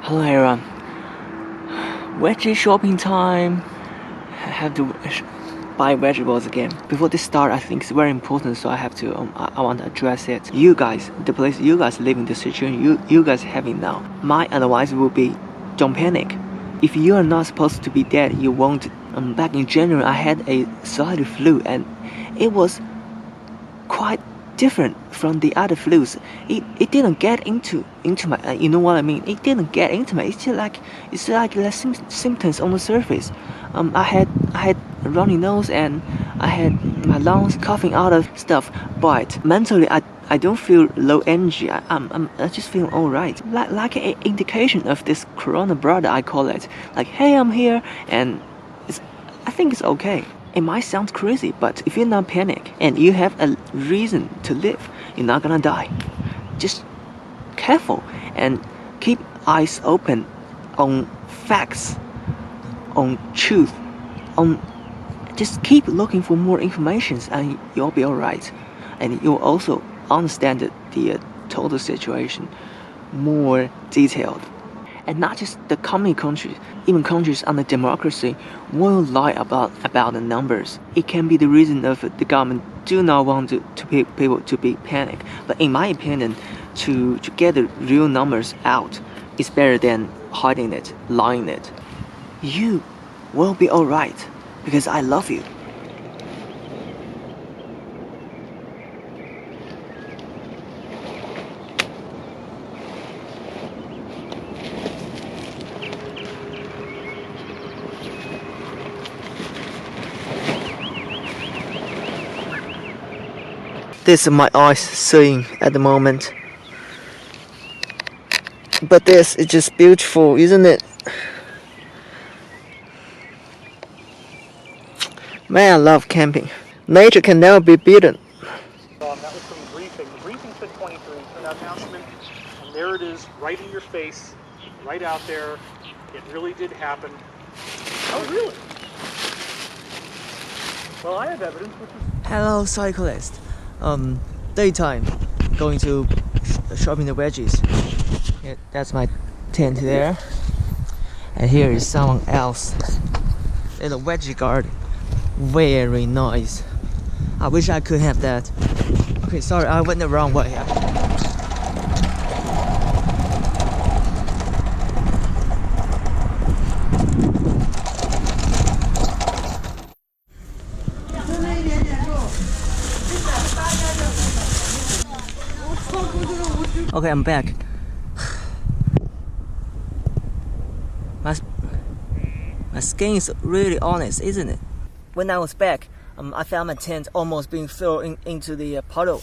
Hello everyone. Veggie shopping time. I have to buy vegetables again. Before this start, I think it's very important, so I have to. I want to address it. You guys, the place you guys live in, the situation you guys having now. My advice will be, don't panic. If you are not supposed to be dead, you won't. Back in January, I had a slight flu, and it was quite different from the other flus. It didn't get into my you know what I mean. It didn't get into my. It's like symptoms on the surface. I had a runny nose and I had my lungs coughing out of stuff. But mentally, I don't feel low energy. I just feel all right. Like an indication of this Corona brother, I call it. Like, hey, I'm here, and I think it's okay. It might sound crazy, but if you're not panic and you have a reason to live, you're not gonna die. Just careful and keep eyes open on facts, on truth, on just keep looking for more information and you'll be alright. And you'll also understand the total situation more detailed. And not just the coming countries, even countries under democracy will lie about the numbers. It can be the reason of the government do not want people to be panic. But in my opinion, to get the real numbers out is better than hiding it, lying it. You will be alright because I love you. This is my eyes seeing at the moment. But this is just beautiful, isn't it? Man, I love camping. Nature can never be beaten. That was from the briefing. The briefing said 23 for that announcement, and there it is, right in your face, right out there. It really did happen. Oh, really? Well, I have evidence, which is... Hello, cyclist. Daytime, going to shopping the veggies. Yeah, that's my tent there. And here is someone else in a veggie garden. Very nice. I wish I could have that. Okay, sorry, I went the wrong way. Okay, I'm back. My skin is really honest, isn't it? When I was back, I found my tent almost being thrown into the puddle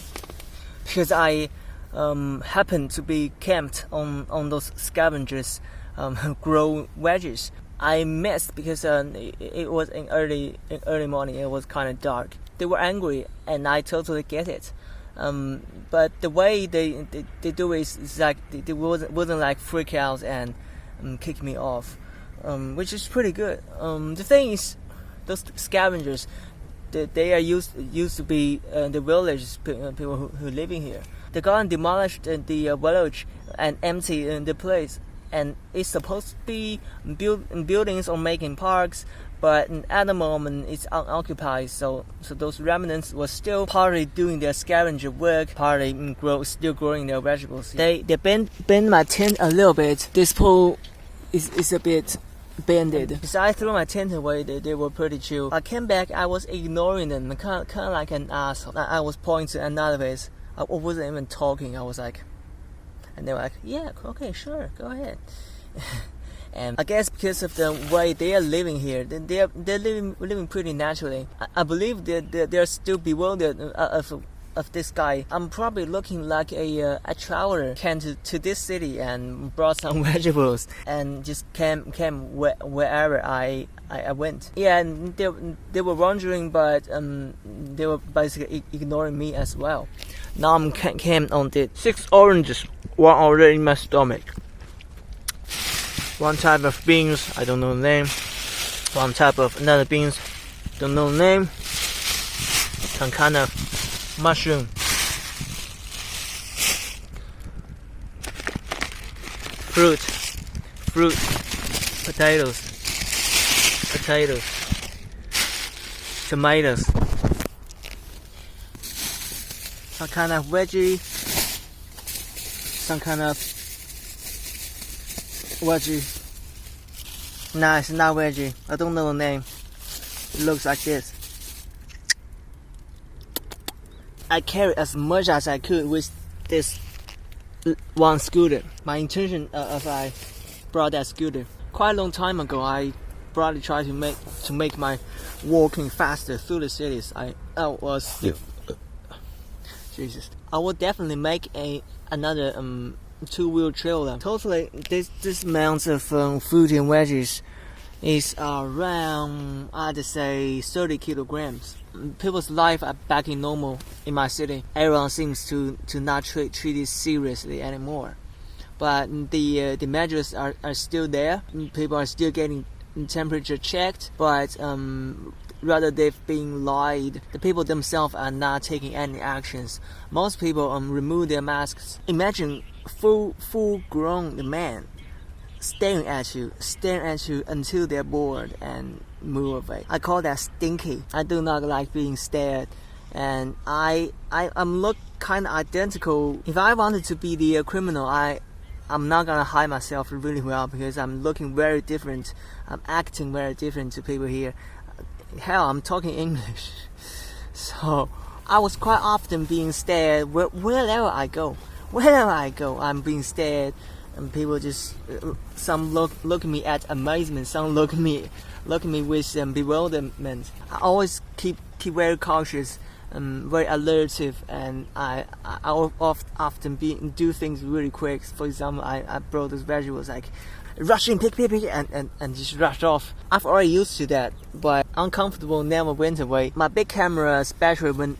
because I happened to be camped on those scavengers grow veggies. I missed because it was in early morning. It was kind of dark. They were angry, and I totally get it. But the way they do it is like they wasn't like freak out and kick me off, which is pretty good. The thing is, those scavengers, they are used to be the village people who living here. They got demolished the village and empty the place, and it's supposed to be buildings or making parks. But at the moment, it's unoccupied, so those remnants were still partly doing their scavenger work, partly still growing their vegetables. They bend my tent a little bit. This pole is a bit bended. So I threw my tent away. They were pretty chill. I came back. I was ignoring them, kind of like an asshole. I was pointing to another place. I wasn't even talking. I was like, and they were like, yeah, okay, sure, go ahead. And I guess because of the way they are living here, they're living pretty naturally. I believe they're still bewildered of this guy. I'm probably looking like a traveler came to this city and brought some vegetables and just came wherever I went. Yeah, and they were wandering, but they were basically ignoring me as well. Now I'm came on the 6 oranges, one already in my stomach. One type of beans, I don't know the name. One type of another beans, don't know the name. Some kind of mushroom. Fruit fruit, potatoes, tomatoes, some kind of veggie, some kind of veggie. No, it's not veggie. I don't know the name. It looks like this. I carried as much as I could with this one scooter. My intention of I brought that scooter quite a long time ago. I probably tried to make my walking faster through the cities. I was Jesus. I will definitely make another two-wheel trailer. Totally, this amount of fruit and veggies is around, I'd say, 30 kilograms. People's life are back in normal in my city. Everyone seems to not treat it seriously anymore. But the measures are still there. People are still getting temperature checked, but rather they've been lied. The people themselves are not taking any actions. Most people remove their masks. Imagine full-grown man staring at you until they're bored and move away. I call that stinky. I do not like being stared, and I'm look kind of identical. If I wanted to be the criminal, I'm not gonna hide myself really well because I'm looking very different. I'm acting very different to people here. Hell, I'm talking English. So I was quite often being stared wherever I go. I'm being stared, and people just some look at me at amazement, some look at me with bewilderment. I always keep very cautious, very alertive, and I often do things really quick. For example, I brought those vegetables like rushing, pick, and just rush off. I've already used to that, but uncomfortable never went away. My big camera's battery went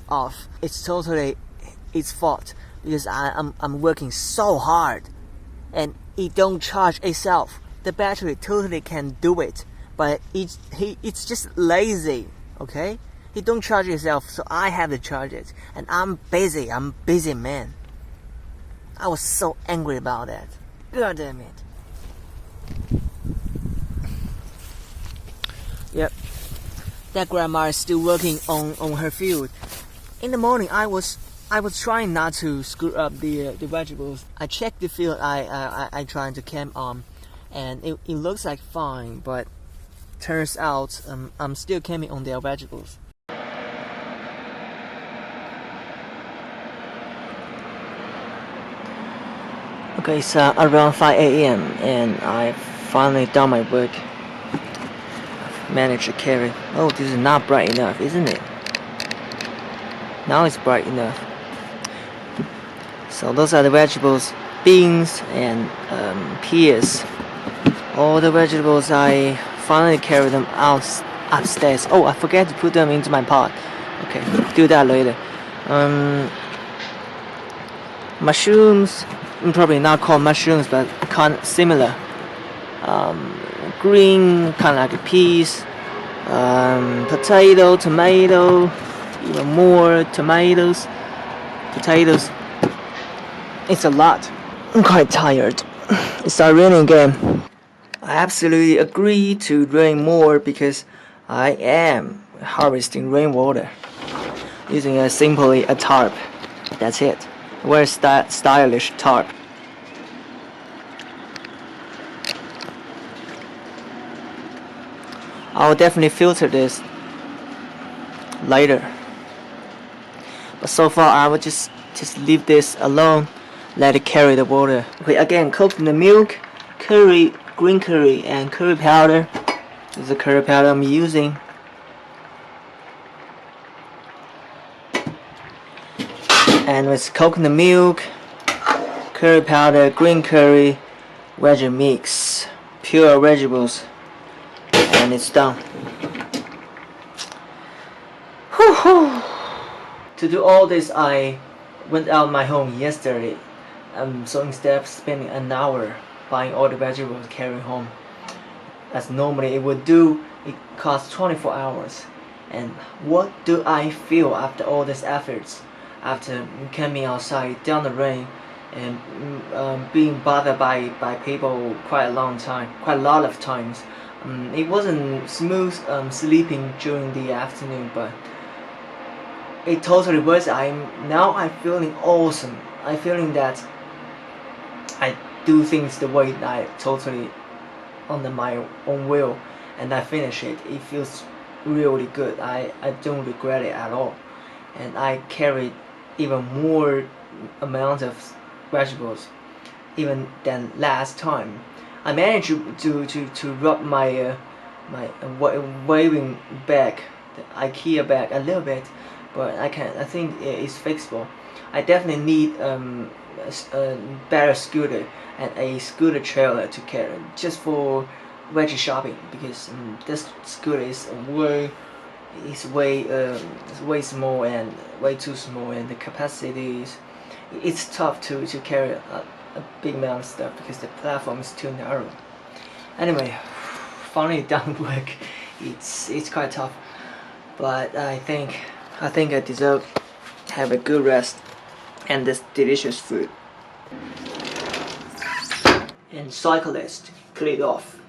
off. It's totally its fault because I'm working so hard, and it don't charge itself. The battery totally can do it, but it's just lazy. Okay, it don't charge itself, so I have to charge it, and I'm busy man. I was so angry about that. God damn it. Yep, that grandma is still working on her field. In the morning, I was trying not to screw up the vegetables. I checked the field I trying to camp on, and it looks like fine, but turns out I'm still camping on their vegetables. Okay, it's around 5 a.m. and I've finally done my work. I've managed to carry. Oh, this is not bright enough, isn't it? Now it's bright enough. So those are the vegetables, beans and peas. All the vegetables, I finally carried them out upstairs. Oh, I forget to put them into my pot. Okay, do that later. Mushrooms. Probably not called mushrooms, but kind of similar. Green, kind of like peas. Potato, tomato, even more tomatoes, potatoes. It's a lot. I'm quite tired. It's not raining again. I absolutely agree to rain more because I am harvesting rainwater using simply a tarp. That's it. Very stylish tarp. I'll definitely filter this later. But so far I will just leave this alone, let it carry the water. Okay, again, coconut milk, curry, green curry, and curry powder. This is the curry powder I'm using. And with coconut milk, curry powder, green curry, veggie mix, pure vegetables, and it's done. Whew. To do all this, I went out my home yesterday. So instead of spending an hour buying all the vegetables carrying home, as normally it would do, it costs 24 hours. And what do I feel after all these efforts? After camping outside down the rain and being bothered by people quite a lot of times. It wasn't smooth sleeping during the afternoon, but it totally works. I'm feeling awesome. I'm feeling that I do things the way I totally under my own will, and I finish it. It feels really good. I don't regret it at all, and I carried even more amount of vegetables even than last time. I managed to rub my waving bag, the IKEA bag, a little bit, but I think it's fixable. I definitely need a better scooter and a scooter trailer to carry just for veggie shopping, because this scooter is way small and way too small, and the capacity is, it's tough to carry a big amount of stuff because the platform is too narrow. Anyway, finally done work. It's quite tough, but I think I deserve to have a good rest and this delicious food. And cyclist cleared off.